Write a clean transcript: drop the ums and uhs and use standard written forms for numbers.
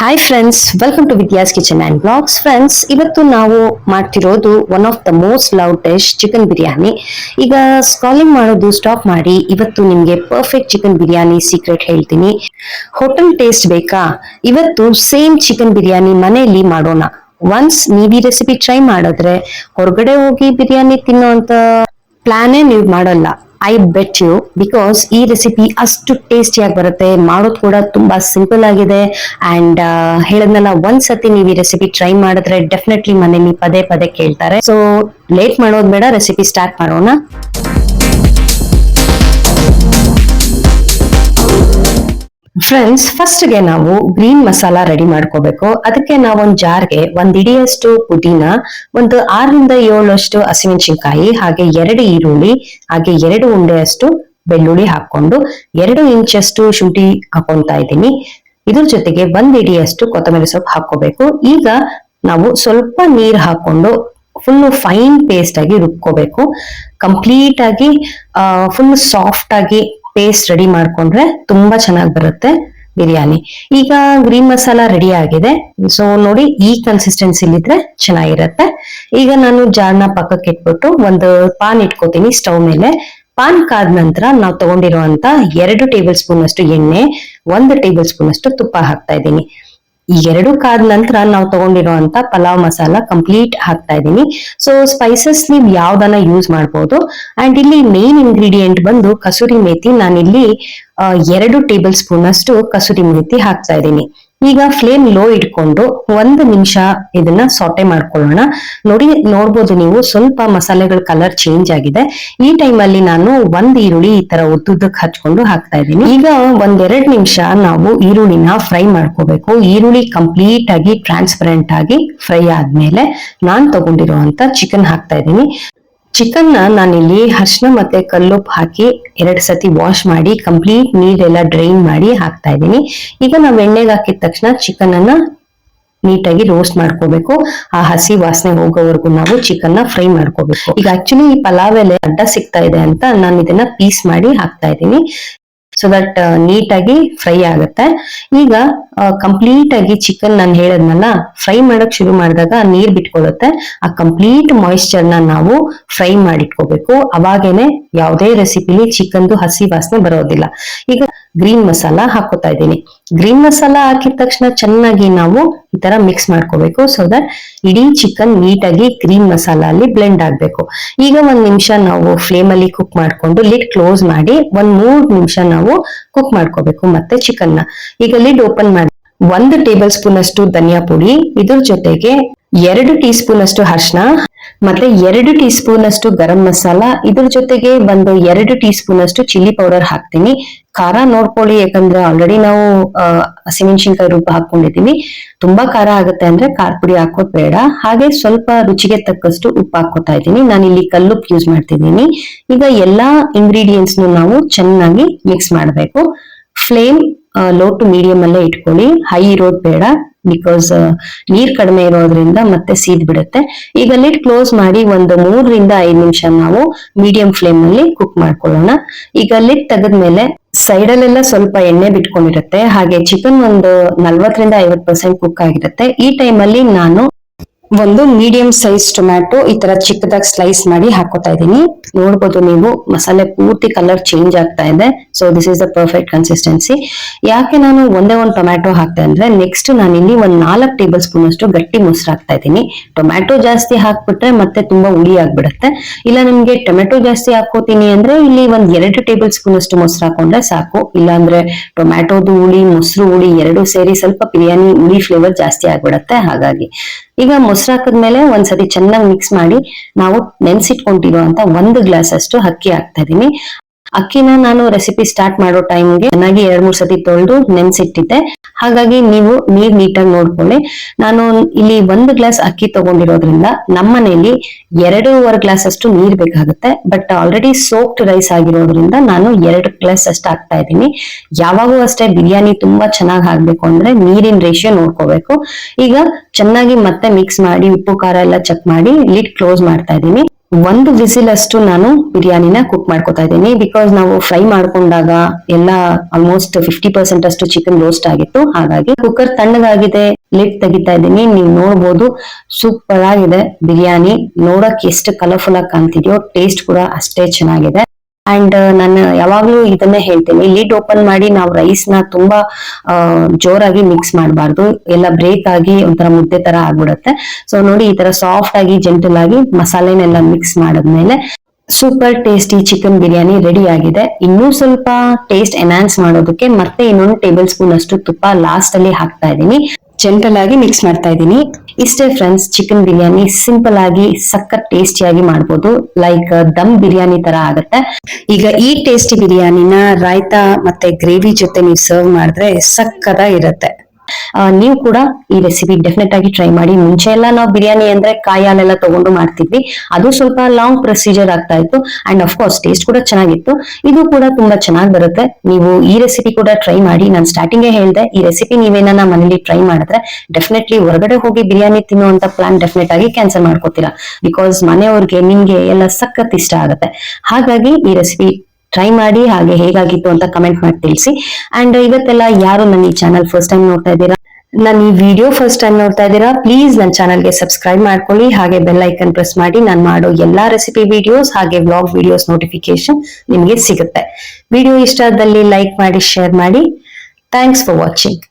Hi friends, welcome to Vidya's kitchen and blogs. Friends, ಇವತ್ತು ನಾವು ಮಾಡ್ತಿರೋದು one of the most love dish chicken biryani. ಈಗ scrolling ಮಾಡೋದು stop ಮಾಡಿ ಇವತ್ತು ನಿಮ್ಗೆ ಪರ್ಫೆಕ್ಟ್ ಚಿಕನ್ ಬಿರಿಯಾನಿ ಸೀಕ್ರೆಟ್ ಹೇಳ್ತೀನಿ. ಹೋಟೆಲ್ ಟೇಸ್ಟ್ ಬೇಕಾ? ಇವತ್ತು ಸೇಮ್ ಚಿಕನ್ ಬಿರಿಯಾನಿ ಮನೆಯಲ್ಲಿ ಮಾಡೋಣ. ಒನ್ಸ್ ನೀವು ಈ ರೆಸಿಪಿ ಟ್ರೈ ಮಾಡಿದ್ರೆ ಹೊರಗಡೆ ಹೋಗಿ ಬಿರಿಯಾನಿ ತಿನ್ನೋಂತ ಪ್ಲಾನೇ ನೀವು ಮಾಡಲ್ಲ. ಐ ಬೆಟ್ ಯು, ಬಿಕಾಸ್ ಈ ರೆಸಿಪಿ ಅಷ್ಟು ಟೇಸ್ಟಿಯಾಗಿ ಬರುತ್ತೆ. ಮಾಡೋದು ಕೂಡ ತುಂಬಾ ಸಿಂಪಲ್ ಆಗಿದೆ. ಅಂಡ್ ಹೇಳದ್ನಲ್ಲ, ಒಂದ್ಸತಿ ನೀವು ಈ ರೆಸಿಪಿ ಟ್ರೈ ಮಾಡಿದ್ರೆ ಡೆಫಿನೆಟ್ಲಿ ಮನೇಲಿ ಪದೇ ಪದೇ ಕೇಳ್ತಾರೆ. ಸೊ ಲೇಟ್ ಮಾಡೋದು ಬೇಡ, ರೆಸಿಪಿ ಸ್ಟಾರ್ಟ್ ಮಾಡೋಣ. ಫ್ರೆಂಡ್ಸ್, ಫಸ್ಟ್ ಗೆ ನಾವು ಗ್ರೀನ್ ಮಸಾಲಾ ರೆಡಿ ಮಾಡ್ಕೋಬೇಕು. ಅದಕ್ಕೆ ನಾವೊಂದ್ ಜಾರ್ಗೆ 1 ಇಡಿಯಷ್ಟು ಪುದೀನ, ಒಂದು 6ರಿಂದ 7 ಹಸಿಮೆಣಸಿನಕಾಯಿ, ಹಾಗೆ 2 ಈರುಳ್ಳಿ, ಹಾಗೆ 2 ಉಂಡೆಯಷ್ಟು ಬೆಳ್ಳುಳ್ಳಿ ಹಾಕೊಂಡು 2 ಇಂಚಷ್ಟು ಶುಂಠಿ ಹಾಕೊಂತಾ ಇದ್ದೀನಿ. ಇದ್ರ ಜೊತೆಗೆ 1 ಇಡಿಯಷ್ಟು ಕೊತ್ತಂಬರಿ ಸೊಪ್ಪು ಹಾಕೋಬೇಕು. ಈಗ ನಾವು ಸ್ವಲ್ಪ ನೀರ್ ಹಾಕೊಂಡು ಫುಲ್ ಫೈನ್ ಪೇಸ್ಟ್ ಆಗಿ ರುಬ್ಕೋಬೇಕು. ಕಂಪ್ಲೀಟ್ ಆಗಿ ಫುಲ್ ಸಾಫ್ಟ್ ಆಗಿ ಪೇಸ್ಟ್ ರೆಡಿ ಮಾಡ್ಕೊಂಡ್ರೆ ತುಂಬಾ ಚೆನ್ನಾಗಿ ಬರುತ್ತೆ ಬಿರಿಯಾನಿ. ಈಗ ಗ್ರೀನ್ ಮಸಾಲಾ ರೆಡಿ ಆಗಿದೆ. ಸೊ ನೋಡಿ, ಈ ಕನ್ಸಿಸ್ಟೆನ್ಸಿಲಿದ್ರೆ ಚೆನ್ನಾಗಿರತ್ತೆ. ಈಗ ನಾನು ಜಾರ್ನ ಪಕ್ಕಕ್ಕೆ ಇಟ್ಬಿಟ್ಟು ಒಂದು ಪಾನ್ ಇಟ್ಕೋತೀನಿ ಸ್ಟವ್ ಮೇಲೆ. ಪಾನ್ ಕಾದ ನಂತರ ನಾವು ತಗೊಂಡಿರುವಂತ 2 ಟೇಬಲ್ ಸ್ಪೂನ್ ಅಷ್ಟು ಎಣ್ಣೆ, 1 ಟೇಬಲ್ ಸ್ಪೂನ್ ಅಷ್ಟು ತುಪ್ಪ ಹಾಕ್ತಾ ಇದ್ದೀನಿ. ಈ 2 ಕಾದ ನಂತರ ನಾವು ತಗೊಂಡಿರುವಂತ ಪಲಾವ್ ಮಸಾಲಾ ಕಂಪ್ಲೀಟ್ ಹಾಕ್ತಾ ಇದ್ದೀನಿ. ಸೊ ಸ್ಪೈಸಸ್ ನೀವು ಯಾವ್ದನ್ನ ಯೂಸ್ ಮಾಡ್ಬೋದು. ಅಂಡ್ ಇಲ್ಲಿ ಮೇನ್ ಇಂಗ್ರೀಡಿಯೆಂಟ್ ಬಂದು ಕಸೂರಿ ಮೇಥಿ. ನಾನಿಲ್ಲಿ 2 ಟೇಬಲ್ ಸ್ಪೂನ್ ಅಷ್ಟು ಕಸೂರಿ ಮೇಥಿ ಹಾಕ್ತಾ ಇದ್ದೀನಿ. ಈಗ ಫ್ಲೇಮ್ ಲೋ ಇಟ್ಕೊಂಡು 1 ನಿಮಿಷ ಇದನ್ನ ಸಾಟೆ ಮಾಡ್ಕೊಳ್ಳೋಣ. ನೋಡ್ಬೋದು ನೀವು, ಸ್ವಲ್ಪ ಮಸಾಲೆಗಳ ಕಲರ್ ಚೇಂಜ್ ಆಗಿದೆ. ಈ ಟೈಮ್ ಅಲ್ಲಿ ನಾನು 1 ಈರುಳ್ಳಿ ಈ ತರ ಉದ್ದುದ್ದಕ್ಕೆ ಹಚ್ಕೊಂಡು ಹಾಕ್ತಾ ಇದ್ದೀನಿ. ಈಗ 1-2 ನಿಮಿಷ ನಾವು ಈರುಳ್ಳಿನ ಫ್ರೈ ಮಾಡ್ಕೋಬೇಕು. ಈರುಳ್ಳಿ ಕಂಪ್ಲೀಟ್ ಆಗಿ ಟ್ರಾನ್ಸ್ಪರೆಂಟ್ ಆಗಿ ಫ್ರೈ ಆದ್ಮೇಲೆ ನಾನ್ ತಗೊಂಡಿರುವಂತ ಚಿಕನ್ ಹಾಕ್ತಾ ಇದ್ದೀನಿ. ಚಿಕನ್ ನಾನಿಲ್ಲಿ ಅರಿಶಿನ ಮತ್ತೆ ಕಲ್ಲುಪ್ಪು ಹಾಕಿ 2 ಸತಿ ವಾಶ್ ಮಾಡಿ ಕಂಪ್ಲೀಟ್ ನೀರೆಲ್ಲ ಡ್ರೈನ್ ಮಾಡಿ ಹಾಕ್ತಾ ಇದ್ದೀನಿ. ಈಗ ನಾವು ಎಣ್ಣೆಗೆ ಹಾಕಿದ ತಕ್ಷಣ ಚಿಕನ್ ಅನ್ನ ನೀಟಾಗಿ ರೋಸ್ಟ್ ಮಾಡ್ಕೋಬೇಕು. ಆ ಹಸಿ ವಾಸನೆ ಹೋಗೋವರೆಗೂ ನಾವು ಚಿಕನ್ ನ ಫ್ರೈ ಮಾಡ್ಕೋಬೇಕು. ಈಗ ಆಕ್ಚುಲಿ ಈ ಪಲಾವ್ ಎಲೆ ಅಡ್ಡ ಸಿಗ್ತಾ ಇದೆ ಅಂತ ನಾನು ಇದನ್ನ ಪೀಸ್ ಮಾಡಿ ಹಾಕ್ತಾ ಇದ್ದೀನಿ, ಸೊ ದಟ್ ನೀಟಾಗಿ ಫ್ರೈ ಆಗುತ್ತೆ. ಈಗ ಕಂಪ್ಲೀಟ್ ಆಗಿ ಚಿಕನ್ ನಾನು ಹೇಳದ್ನಲ್ಲ, ಫ್ರೈ ಮಾಡಕ್ ಶುರು ಮಾಡಿದಾಗ ನೀರ್ ಬಿಟ್ಕೊಳ್ಳುತ್ತೆ. ಆ ಕಂಪ್ಲೀಟ್ ಮಾಯಿಶ್ಚರ್ನ ನಾವು ಫ್ರೈ ಮಾಡಿಟ್ಕೋಬೇಕು. ಅವಾಗೇನೆ ಯಾವುದೇ ರೆಸಿಪಿಲಿ ಚಿಕನ್ದು ಹಸಿ ವಾಸನೆ ಬರೋದಿಲ್ಲ. ಈಗ ಗ್ರೀನ್ ಮಸಾಲ ಹಾಕೋತಾ ಇದ್ದೀನಿ. ಗ್ರೀನ್ ಮಸಾಲ ಹಾಕಿದ ತಕ್ಷಣ ಚೆನ್ನಾಗಿ ನಾವು ಈ ತರ ಮಿಕ್ಸ್ ಮಾಡ್ಕೋಬೇಕು, ಸೊ ದಟ್ ಇಡೀ ಚಿಕನ್ ನೀಟಾಗಿ ಗ್ರೀನ್ ಮಸಾಲ ಅಲ್ಲಿ ಬ್ಲೆಂಡ್ ಆಗ್ಬೇಕು. ಈಗ 1 ನಿಮಿಷ ನಾವು ಫ್ಲೇಮ್ ಅಲ್ಲಿ ಕುಕ್ ಮಾಡ್ಕೊಂಡು ಲಿಡ್ ಕ್ಲೋಸ್ ಮಾಡಿ 3 ನಿಮಿಷ ನಾವು ಕುಕ್ ಮಾಡ್ಕೋಬೇಕು ಮತ್ತೆ ಚಿಕನ್ ನ. ಈಗ ಲಿಡ್ ಓಪನ್ ಮಾಡಿ 1 ಟೇಬಲ್ ಸ್ಪೂನ್ ಅಷ್ಟು ಧನಿಯಾ ಪುಡಿ, ಇದ್ರ ಜೊತೆಗೆ 2 ಟೀ ಸ್ಪೂನ್ ಅಷ್ಟು ಅರಿಶಿನ ಮತ್ತೆ 2 ಟೀ ಸ್ಪೂನ್ ಅಷ್ಟು ಗರಂ ಮಸಾಲ, ಇದ್ರ ಜೊತೆಗೆ 2 ಟೀ ಸ್ಪೂನ್ ಅಷ್ಟು ಚಿಲ್ಲಿ ಪೌಡರ್ ಹಾಕ್ತೀನಿ. ಖಾರ ನೋಡ್ಕೊಳ್ಳಿ, ಯಾಕಂದ್ರೆ ಆಲ್ರೆಡಿ ನಾವು ಹಸಿಮೆಣಸಿನಕಾಯಿ ರುಬ್ಬ ಹಾಕೊಂಡಿದೀವಿ. ತುಂಬಾ ಖಾರ ಆಗುತ್ತೆ ಅಂದ್ರೆ ಖಾರ ಪುಡಿ ಹಾಕೋದ್ ಬೇಡ. ಹಾಗೆ ಸ್ವಲ್ಪ ರುಚಿಗೆ ತಕ್ಕಷ್ಟು ಉಪ್ಪು ಹಾಕೋತಾ ಇದ್ದೀನಿ. ನಾನು ಇಲ್ಲಿ ಕಲ್ಲುಪ್ಪು ಯೂಸ್ ಮಾಡ್ತಿದ್ದೀನಿ. ಈಗ ಎಲ್ಲಾ ಇಂಗ್ರೀಡಿಯೆಂಟ್ಸ್ ನಾವು ಚೆನ್ನಾಗಿ ಮಿಕ್ಸ್ ಮಾಡ್ಬೇಕು. ಫ್ಲೇಮ್ ಲೋ ಟು ಮೀಡಿಯಂ ಅಲ್ಲೇ ಇಟ್ಕೊಳ್ಳಿ, ಹೈ ಇರೋದ್ ಬೇಡ, ಬಿಕಾಸ್ ನೀರ್ ಕಡಿಮೆ ಇರೋದ್ರಿಂದ ಮತ್ತೆ ಸೀದ್ ಬಿಡುತ್ತೆ. ಈಗ ಲಿಡ್ ಕ್ಲೋಸ್ ಮಾಡಿ 3ರಿಂದ 5 ನಿಮಿಷ ನಾವು ಮೀಡಿಯಂ ಫ್ಲೇಮ್ ಅಲ್ಲಿ ಕುಕ್ ಮಾಡ್ಕೊಳ್ಳೋಣ. ಈಗ ಲಿಡ್ ತೆಗೆದ್ಮೇಲೆ ಸೈಡ್ ಅಲ್ಲೆಲ್ಲ ಸ್ವಲ್ಪ ಎಣ್ಣೆ ಬಿಟ್ಕೊಂಡಿರುತ್ತೆ. ಹಾಗೆ ಚಿಕನ್ 40ರಿಂದ 50% ಕುಕ್ ಆಗಿರುತ್ತೆ. ಈ ಟೈಮ್ ಅಲ್ಲಿ ನಾನು ಒಂದು ಮೀಡಿಯಂ ಸೈಜ್ ಟೊಮ್ಯಾಟೊ ಈ ತರ ಚಿಕ್ಕದಾಗಿ ಸ್ಲೈಸ್ ಮಾಡಿ ಹಾಕೋತಾ ಇದ್ದೀನಿ. ನೋಡ್ಬೋದು ನೀವು, ಮಸಾಲೆ ಪೂರ್ತಿ ಕಲರ್ ಚೇಂಜ್ ಆಗ್ತಾ ಇದೆ. So this is the perfect consistency. ಯಾಕೆ ನಾನು ಒಂದೇ ಒಂದು ಟೊಮ್ಯಾಟೊ ಹಾಕ್ತೆ ಅಂದ್ರೆ, ನೆಕ್ಸ್ಟ್ ನಾನು ಇಲ್ಲಿ 4 ಟೇಬಲ್ ಸ್ಪೂನ್ ಅಷ್ಟು ಗಟ್ಟಿ ಮೊಸರು ಹಾಕ್ತಾ ಇದ್ದೀನಿ. ಟೊಮ್ಯಾಟೊ ಜಾಸ್ತಿ ಹಾಕ್ಬಿಟ್ರೆ ಮತ್ತೆ ತುಂಬಾ ಹುಳಿ ಆಗ್ಬಿಡುತ್ತೆ. ಇಲ್ಲ ನಿಮ್ಗೆ ಟೊಮ್ಯಾಟೊ ಜಾಸ್ತಿ ಹಾಕೋತೀನಿ ಅಂದ್ರೆ ಇಲ್ಲಿ 2 ಟೇಬಲ್ ಸ್ಪೂನ್ ಅಷ್ಟು ಮೊಸರು ಹಾಕೊಂಡ್ರೆ ಸಾಕು. ಇಲ್ಲಾಂದ್ರೆ ಟೊಮ್ಯಾಟೊದು ಹುಳಿ, ಮೊಸರು ಹುಳಿ 2 ಸೇರಿ ಸ್ವಲ್ಪ ಬಿರಿಯಾನಿ ಹುಳಿ ಫ್ಲೇವರ್ ಜಾಸ್ತಿ ಆಗ್ಬಿಡತ್ತೆ. ಹಾಗಾಗಿ ಈಗ ಮೊಸರು ಹಾಕಿದ್ಮೇಲೆ ಒಂದ್ಸತಿ ಚೆನ್ನಾಗಿ ಮಿಕ್ಸ್ ಮಾಡಿ ನಾವು ನೆನ್ಸಿಟ್ಕೊಂಡಿರುವಂತ 1 ಗ್ಲಾಸ್ ಅಷ್ಟು ಅಕ್ಕಿ ಹಾಕ್ತಾ ಇದೀನಿ. ಅಕ್ಕಿನ ನಾನು ರೆಸಿಪಿ ಸ್ಟಾರ್ಟ್ ಮಾಡೋ ಟೈಮ್ಗೆ ಚೆನ್ನಾಗಿ 2-3 ಸತಿ ತೊಳೆದು ನೆನ್ಸಿಟ್ಟಿದ್ದೆ. ಹಾಗಾಗಿ ನೀವು ನೀರ್ ನೀಟಾಗಿ ನೋಡ್ಕೊಳ್ಳಿ. ನಾನು ಇಲ್ಲಿ 1 ಗ್ಲಾಸ್ ಅಕ್ಕಿ ತಗೊಂಡಿರೋದ್ರಿಂದ ನಮ್ಮನೇಲಿ 2.5 ಗ್ಲಾಸ್ ಅಷ್ಟು ನೀರ್ ಬೇಕಾಗುತ್ತೆ. ಬಟ್ ಆಲ್ರೆಡಿ ಸೋಕ್ಡ್ ರೈಸ್ ಆಗಿರೋದ್ರಿಂದ ನಾನು 2 ಗ್ಲಾಸ್ ಅಷ್ಟು ಹಾಕ್ತಾ ಇದ್ದೀನಿ. ಯಾವಾಗೂ ಅಷ್ಟೇ ಬಿರಿಯಾನಿ ತುಂಬಾ ಚೆನ್ನಾಗಿ ಆಗ್ಬೇಕು ಅಂದ್ರೆ ನೀರಿನ ರೇಷಿಯೋ ನೋಡ್ಕೋಬೇಕು. ಈಗ ಚೆನ್ನಾಗಿ ಮತ್ತೆ ಮಿಕ್ಸ್ ಮಾಡಿ ಉಪ್ಪು ಖಾರ ಎಲ್ಲ ಚೆಕ್ ಮಾಡಿ ಲಿಡ್ ಕ್ಲೋಸ್ ಮಾಡ್ತಾ ಇದ್ದೀನಿ. ಒಂದು ವಿಸಿಲ್ ಅಷ್ಟು ನಾನು ಬಿರಿಯಾನಿನ ಕುಕ್ ಮಾಡ್ಕೊತಾ ಇದ್ದೀನಿ. ಬಿಕಾಸ್ ನಾವು ಫ್ರೈ ಮಾಡ್ಕೊಂಡಾಗ ಎಲ್ಲ ಆಲ್ಮೋಸ್ಟ್ 50% ಅಷ್ಟು ಚಿಕನ್ ರೋಸ್ಟ್ ಆಗಿತ್ತು. ಹಾಗಾಗಿ ಕುಕ್ಕರ್ ತಣ್ಣಗಾಗಿದೆ, ಲಿಡ್ ತೆಗಿತಾ ಇದ್ದೀನಿ. ನೀವು ನೋಡ್ಬೋದು ಸೂಪರ್ ಆಗಿದೆ ಬಿರಿಯಾನಿ. ನೋಡಕ್ ಎಷ್ಟು ಕಲರ್ಫುಲ್ ಆಗಿ ಕಾಣ್ತಿದ್ಯೋ, ಟೇಸ್ಟ್ ಕೂಡ ಅಷ್ಟೇ ಚೆನ್ನಾಗಿದೆ. ಅಂಡ್ ನಾನು ಯಾವಾಗ್ಲೂ ಇದನ್ನೇ ಹೇಳ್ತೀನಿ, ಲಿಡ್ ಓಪನ್ ಮಾಡಿ ನಾವು ರೈಸ್ ನ ತುಂಬಾ ಜೋರಾಗಿ ಮಿಕ್ಸ್ ಮಾಡಬಾರ್ದು, ಎಲ್ಲ ಬ್ರೇಕ್ ಆಗಿ ಒಂಥರ ಮುದ್ದೆ ತರ ಆಗ್ಬಿಡುತ್ತೆ. ಸೊ ನೋಡಿ, ಈ ತರ ಸಾಫ್ಟ್ ಆಗಿ ಜೆಂಟಲ್ ಆಗಿ ಮಸಾಲೆನೆಲ್ಲ ಮಿಕ್ಸ್ ಮಾಡಿದ್ಮೇಲೆ super tasty chicken biryani ready ಆಗಿದೆ. ಇನ್ನೂ ಸ್ವಲ್ಪ ಟೇಸ್ಟ್ ಎನ್ಹಾನ್ಸ್ ಮಾಡೋದಕ್ಕೆ ಮತ್ತೆ ಇನ್ನೊಂದು ಟೇಬಲ್ ಸ್ಪೂನ್ ಅಷ್ಟು ತುಪ್ಪ ಲಾಸ್ಟ್ ಅಲ್ಲಿ ಹಾಕ್ತಾ ಇದ್ದೀನಿ. ಜೆಂಟಲ್ ಆಗಿ ಮಿಕ್ಸ್ ಮಾಡ್ತಾ ಇದ್ದೀನಿ. ಇಷ್ಟೇ ಫ್ರೆಂಡ್ಸ್, ಚಿಕನ್ ಬಿರಿಯಾನಿ ಸಿಂಪಲ್ ಆಗಿ ಸಖತ್ ಟೇಸ್ಟಿಯಾಗಿ ಮಾಡ್ಬೋದು. ಲೈಕ್ ದಮ್ ಬಿರಿಯಾನಿ ತರ ಆಗುತ್ತೆ. ಈಗ ಈ ಟೇಸ್ಟಿ ಬಿರಿಯಾನಿನ ರಾಯ್ತಾ ಮತ್ತೆ ಗ್ರೇವಿ ಜೊತೆ ನೀವು ಸರ್ವ್ ಮಾಡಿದ್ರೆ ಸಕ್ಕತ್ತಾಗಿರುತ್ತೆ. ನೀವು ಕೂಡ ಈ ರೆಸಿಪಿ ಡೆಫಿನೆಟ್ ಆಗಿ ಟ್ರೈ ಮಾಡಿ. ಮುಂಚೆ ಎಲ್ಲ ನಾವು ಬಿರಿಯಾನಿ ಅಂದ್ರೆ ಕಾಯಿ ಹಾಲೆಲ್ಲ ತಗೊಂಡು ಮಾಡ್ತಿದ್ವಿ, ಅದು ಸ್ವಲ್ಪ ಲಾಂಗ್ ಪ್ರೊಸೀಜರ್ ಆಗ್ತಾ ಇತ್ತು. ಅಂಡ್ ಆಫ್ ಕೋರ್ಸ್ ಟೇಸ್ಟ್ ಕೂಡ ಚೆನ್ನಾಗಿತ್ತು. ಇದು ಕೂಡ ತುಂಬಾ ಚೆನ್ನಾಗಿ ಬರುತ್ತೆ. ನೀವು ಈ ರೆಸಿಪಿ ಕೂಡ ಟ್ರೈ ಮಾಡಿ. ನಾನು ಸ್ಟಾರ್ಟಿಂಗ್ ಹೇಳ್ದೆ, ಈ ರೆಸಿಪಿ ನೀವೇನ ಮನೇಲಿ ಟ್ರೈ ಮಾಡಿದ್ರೆ ಡೆಫಿನೆಟ್ಲಿ ಹೊರಗಡೆ ಹೋಗಿ ಬಿರಿಯಾನಿ ತಿನ್ನುವಂತ ಪ್ಲಾನ್ ಡೆಫಿನೆಟ್ ಆಗಿ ಕ್ಯಾನ್ಸಲ್ ಮಾಡ್ಕೋತೀರಾ. ಬಿಕಾಸ್ ಮನೆಯವ್ರಿಗೆ ನಿಮ್ಗೆ ಎಲ್ಲ ಸಖತ್ ಇಷ್ಟ ಆಗುತ್ತೆ. ಹಾಗಾಗಿ ಈ ರೆಸಿಪಿ ಟ್ರೈ ಮಾಡಿ, ಹಾಗೆ ಹೇಗಾಗಿತ್ತು ಅಂತ ಕಮೆಂಟ್ ಮಾಡಿ ತಿಳಿಸಿ. ಅಂಡ್ ಇವತ್ತೆಲ್ಲ ಯಾರು ನನ್ನ ಈ ಚಾನಲ್ ಫಸ್ಟ್ ಟೈಮ್ ನೋಡ್ತಾ ಇದ್ದೀರಾ, ನಾನು ಈ ವಿಡಿಯೋ ಫಸ್ಟ್ ಟೈಮ್ ನೋಡ್ತಾ ಇದ್ದೀರಾ, ಪ್ಲೀಸ್ ನನ್ನ ಚಾನಲ್ಗೆ ಸಬ್ಸ್ಕ್ರೈಬ್ ಮಾಡ್ಕೊಳ್ಳಿ. ಹಾಗೆ ಬೆಲ್ ಐಕನ್ ಪ್ರೆಸ್ ಮಾಡಿ. ನಾನು ಮಾಡೋ ಎಲ್ಲಾ ರೆಸಿಪಿ ವಿಡಿಯೋಸ್ ಹಾಗೆ ವ್ಲಾಗ್ ವಿಡಿಯೋಸ್ ನೋಟಿಫಿಕೇಶನ್ ನಿಮಗೆ ಸಿಗುತ್ತೆ. ವಿಡಿಯೋ ಇಷ್ಟ ಆದಲ್ಲಿ ಲೈಕ್ ಮಾಡಿ, ಶೇರ್ ಮಾಡಿ. Thanks for watching.